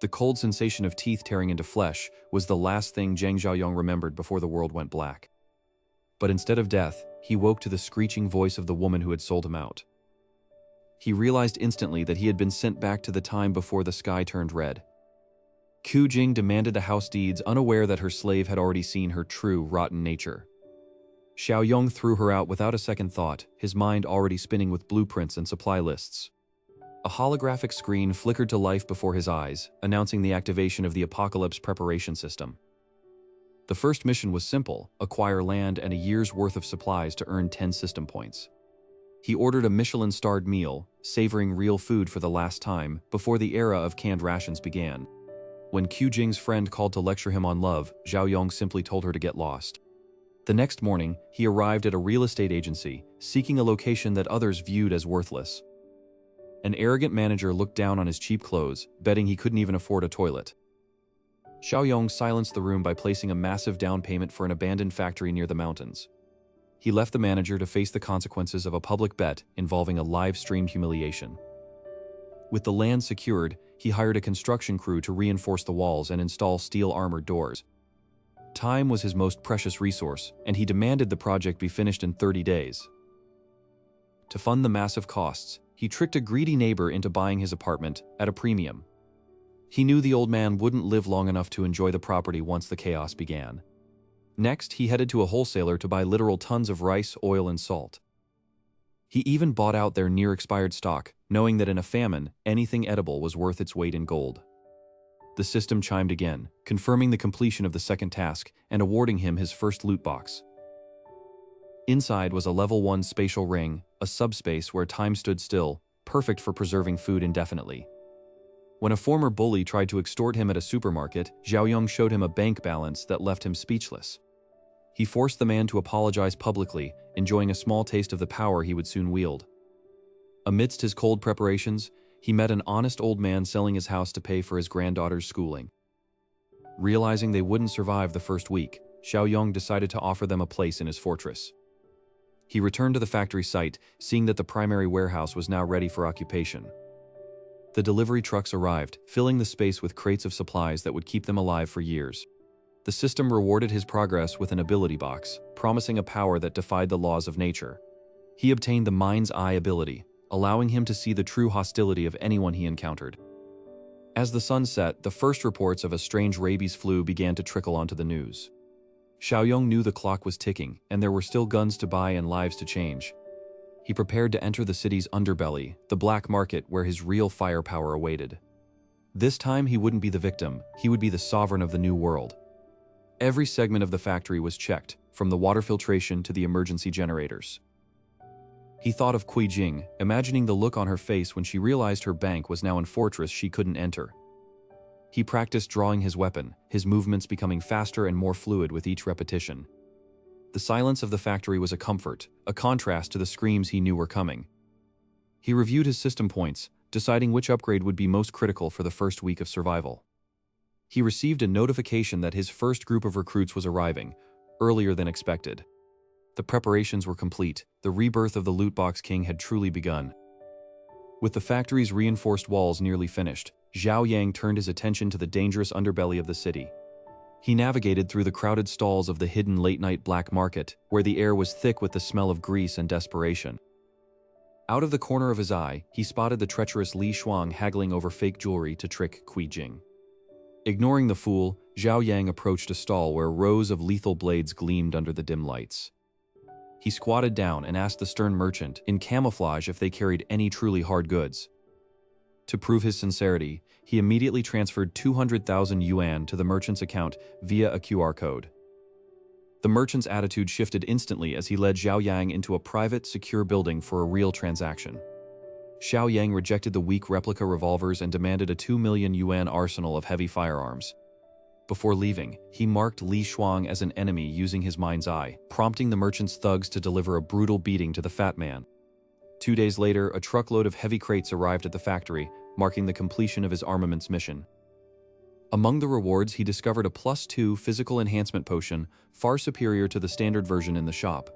The cold sensation of teeth tearing into flesh was the last thing Zhang Xiaoyong remembered before the world went black. But instead of death, he woke to the screeching voice of the woman who had sold him out. He realized instantly that he had been sent back to the time before the sky turned red. Ku Jing demanded the house deeds, unaware that her slave had already seen her true, rotten nature. Xiaoyong threw her out without a second thought, his mind already spinning with blueprints and supply lists. A holographic screen flickered to life before his eyes, announcing the activation of the Apocalypse Preparation System. The first mission was simple: acquire land and a year's worth of supplies to earn 10 system points. He ordered a Michelin-starred meal, savoring real food for the last time, before the era of canned rations began. When Ku Jing's friend called to lecture him on love, Xiaoyong simply told her to get lost. The next morning, he arrived at a real estate agency, seeking a location that others viewed as worthless. An arrogant manager looked down on his cheap clothes, betting he couldn't even afford a toilet. Xiaoyong silenced the room by placing a massive down payment for an abandoned factory near the mountains. He left the manager to face the consequences of a public bet involving a live-streamed humiliation. With the land secured, he hired a construction crew to reinforce the walls and install steel-armored doors. Time was his most precious resource, and he demanded the project be finished in 30 days. To fund the massive costs, he tricked a greedy neighbor into buying his apartment at a premium. He knew the old man wouldn't live long enough to enjoy the property once the chaos began. Next, he headed to a wholesaler to buy literal tons of rice, oil, and salt. He even bought out their near-expired stock, knowing that in a famine, anything edible was worth its weight in gold. The system chimed again, confirming the completion of the second task and awarding him his first loot box. Inside was a level 1 spatial ring, a subspace where time stood still, perfect for preserving food indefinitely. When a former bully tried to extort him at a supermarket, Xiaoyong showed him a bank balance that left him speechless. He forced the man to apologize publicly, enjoying a small taste of the power he would soon wield. Amidst his cold preparations, he met an honest old man selling his house to pay for his granddaughter's schooling. Realizing they wouldn't survive the first week, Xiaoyong decided to offer them a place in his fortress. He returned to the factory site, seeing that the primary warehouse was now ready for occupation. The delivery trucks arrived, filling the space with crates of supplies that would keep them alive for years. The system rewarded his progress with an ability box, promising a power that defied the laws of nature. He obtained the Mind's Eye ability, allowing him to see the true hostility of anyone he encountered. As the sun set, the first reports of a strange rabies flu began to trickle onto the news. Xiaoyong knew the clock was ticking, and there were still guns to buy and lives to change. He prepared to enter the city's underbelly, the black market where his real firepower awaited. This time he wouldn't be the victim, he would be the sovereign of the new world. Every segment of the factory was checked, from the water filtration to the emergency generators. He thought of Kui Jing, imagining the look on her face when she realized her bank was now in fortress she couldn't enter. He practiced drawing his weapon, his movements becoming faster and more fluid with each repetition. The silence of the factory was a comfort, a contrast to the screams he knew were coming. He reviewed his system points, deciding which upgrade would be most critical for the first week of survival. He received a notification that his first group of recruits was arriving, earlier than expected. The preparations were complete, the rebirth of the Loot Box King had truly begun. With the factory's reinforced walls nearly finished, Zhao Yang turned his attention to the dangerous underbelly of the city. He navigated through the crowded stalls of the hidden late-night black market, where the air was thick with the smell of grease and desperation. Out of the corner of his eye, he spotted the treacherous Li Shuang haggling over fake jewelry to trick Kui Jing. Ignoring the fool, Zhao Yang approached a stall where rows of lethal blades gleamed under the dim lights. He squatted down and asked the stern merchant in camouflage if they carried any truly hard goods. To prove his sincerity, he immediately transferred 200,000 yuan to the merchant's account via a QR code. The merchant's attitude shifted instantly as he led Zhao Yang into a private, secure building for a real transaction. Xiao Yang rejected the weak replica revolvers and demanded a 2 million yuan arsenal of heavy firearms. Before leaving, he marked Li Shuang as an enemy using his mind's eye, prompting the merchant's thugs to deliver a brutal beating to the fat man. 2 days later, a truckload of heavy crates arrived at the factory, marking the completion of his armaments mission. Among the rewards, he discovered a +2 physical enhancement potion, far superior to the standard version in the shop.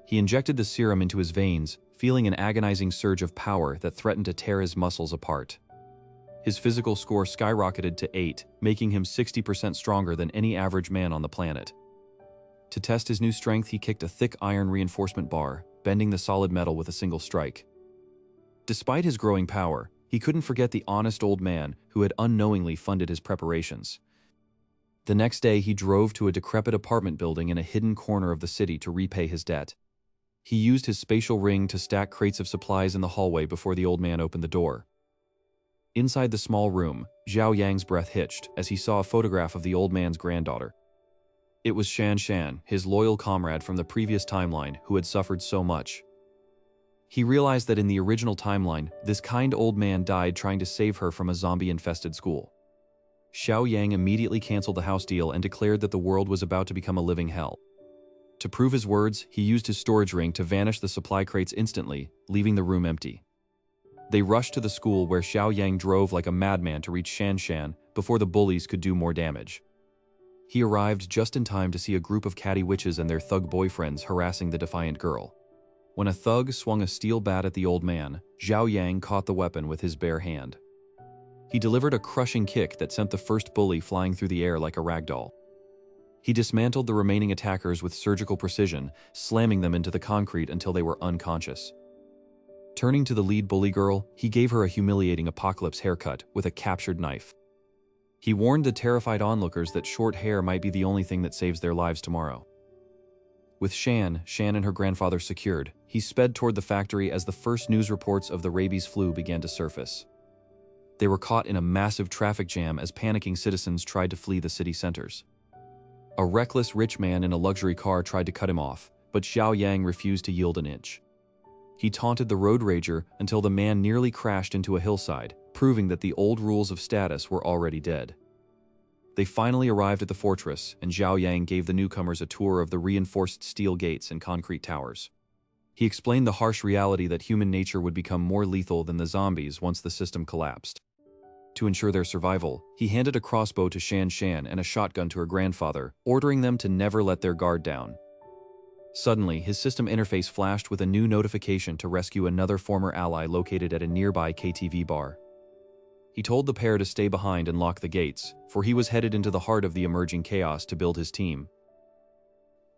He injected the serum into his veins, feeling an agonizing surge of power that threatened to tear his muscles apart. His physical score skyrocketed to 8, making him 60% stronger than any average man on the planet. To test his new strength, he kicked a thick iron reinforcement bar, bending the solid metal with a single strike. Despite his growing power, he couldn't forget the honest old man who had unknowingly funded his preparations. The next day, he drove to a decrepit apartment building in a hidden corner of the city to repay his debt. He used his spatial ring to stack crates of supplies in the hallway before the old man opened the door. Inside the small room, Zhao Yang's breath hitched as he saw a photograph of the old man's granddaughter. It was Shan Shan, his loyal comrade from the previous timeline who had suffered so much. He realized that in the original timeline, this kind old man died trying to save her from a zombie-infested school. Xiao Yang immediately canceled the house deal and declared that the world was about to become a living hell. To prove his words, he used his storage ring to vanish the supply crates instantly, leaving the room empty. They rushed to the school where Xiao Yang drove like a madman to reach Shan Shan before the bullies could do more damage. He arrived just in time to see a group of catty witches and their thug boyfriends harassing the defiant girl. When a thug swung a steel bat at the old man, Zhao Yang caught the weapon with his bare hand. He delivered a crushing kick that sent the first bully flying through the air like a ragdoll. He dismantled the remaining attackers with surgical precision, slamming them into the concrete until they were unconscious. Turning to the lead bully girl, he gave her a humiliating apocalypse haircut with a captured knife. He warned the terrified onlookers that short hair might be the only thing that saves their lives tomorrow. With Shan and her grandfather secured, he sped toward the factory as the first news reports of the rabies flu began to surface. They were caught in a massive traffic jam as panicking citizens tried to flee the city centers. A reckless rich man in a luxury car tried to cut him off, but Xiao Yang refused to yield an inch. He taunted the road rager until the man nearly crashed into a hillside, proving that the old rules of status were already dead. They finally arrived at the fortress, and Zhao Yang gave the newcomers a tour of the reinforced steel gates and concrete towers. He explained the harsh reality that human nature would become more lethal than the zombies once the system collapsed. To ensure their survival, he handed a crossbow to Shan Shan and a shotgun to her grandfather, ordering them to never let their guard down. Suddenly, his system interface flashed with a new notification to rescue another former ally located at a nearby KTV bar. He told the pair to stay behind and lock the gates, for he was headed into the heart of the emerging chaos to build his team.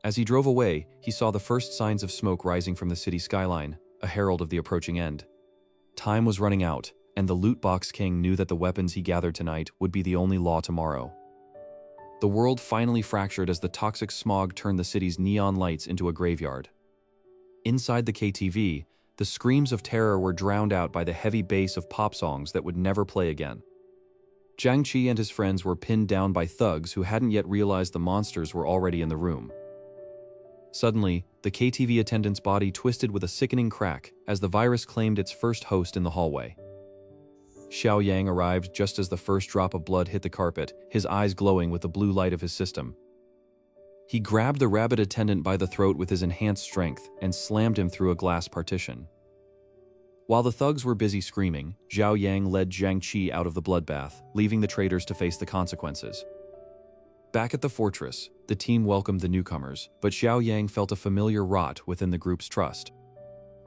As he drove away, he saw the first signs of smoke rising from the city skyline, a herald of the approaching end. Time was running out, and the Loot Box King knew that the weapons he gathered tonight would be the only law tomorrow. The world finally fractured as the toxic smog turned the city's neon lights into a graveyard. Inside the KTV, the screams of terror were drowned out by the heavy bass of pop songs that would never play again. Jiang Qi and his friends were pinned down by thugs who hadn't yet realized the monsters were already in the room. Suddenly, the KTV attendant's body twisted with a sickening crack as the virus claimed its first host in the hallway. Xiao Yang arrived just as the first drop of blood hit the carpet, his eyes glowing with the blue light of his system. He grabbed the rabid attendant by the throat with his enhanced strength and slammed him through a glass partition. While the thugs were busy screaming, Zhao Yang led Jiang Qi out of the bloodbath, leaving the traitors to face the consequences. Back at the fortress, the team welcomed the newcomers, but Xiao Yang felt a familiar rot within the group's trust.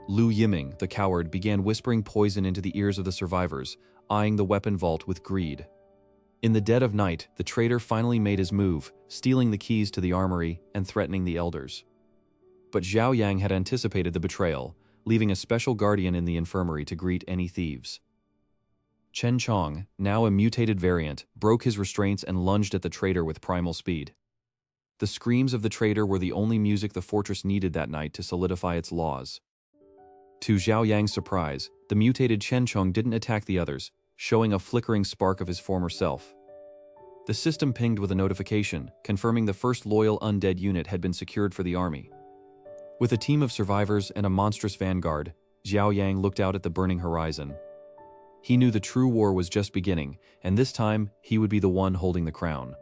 Lu Yiming, the coward, began whispering poison into the ears of the survivors, eyeing the weapon vault with greed. In the dead of night, the traitor finally made his move, stealing the keys to the armory and threatening the elders. But Zhao Yang had anticipated the betrayal, leaving a special guardian in the infirmary to greet any thieves. Chen Chong, now a mutated variant, broke his restraints and lunged at the traitor with primal speed. The screams of the traitor were the only music the fortress needed that night to solidify its laws. To Zhao Yang's surprise, the mutated Chen Chong didn't attack the others, showing a flickering spark of his former self. The system pinged with a notification, confirming the first loyal undead unit had been secured for the army. With a team of survivors and a monstrous vanguard, Zhao Yang looked out at the burning horizon. He knew the true war was just beginning, and this time, he would be the one holding the crown.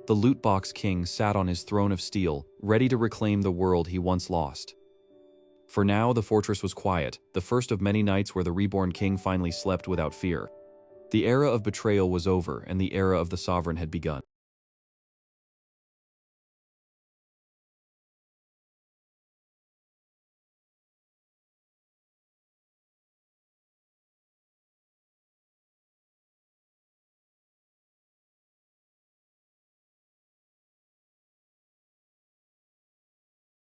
The Loot Box King sat on his throne of steel, ready to reclaim the world he once lost. For now, the fortress was quiet, the first of many nights where the reborn king finally slept without fear. The era of betrayal was over, and the era of the sovereign had begun.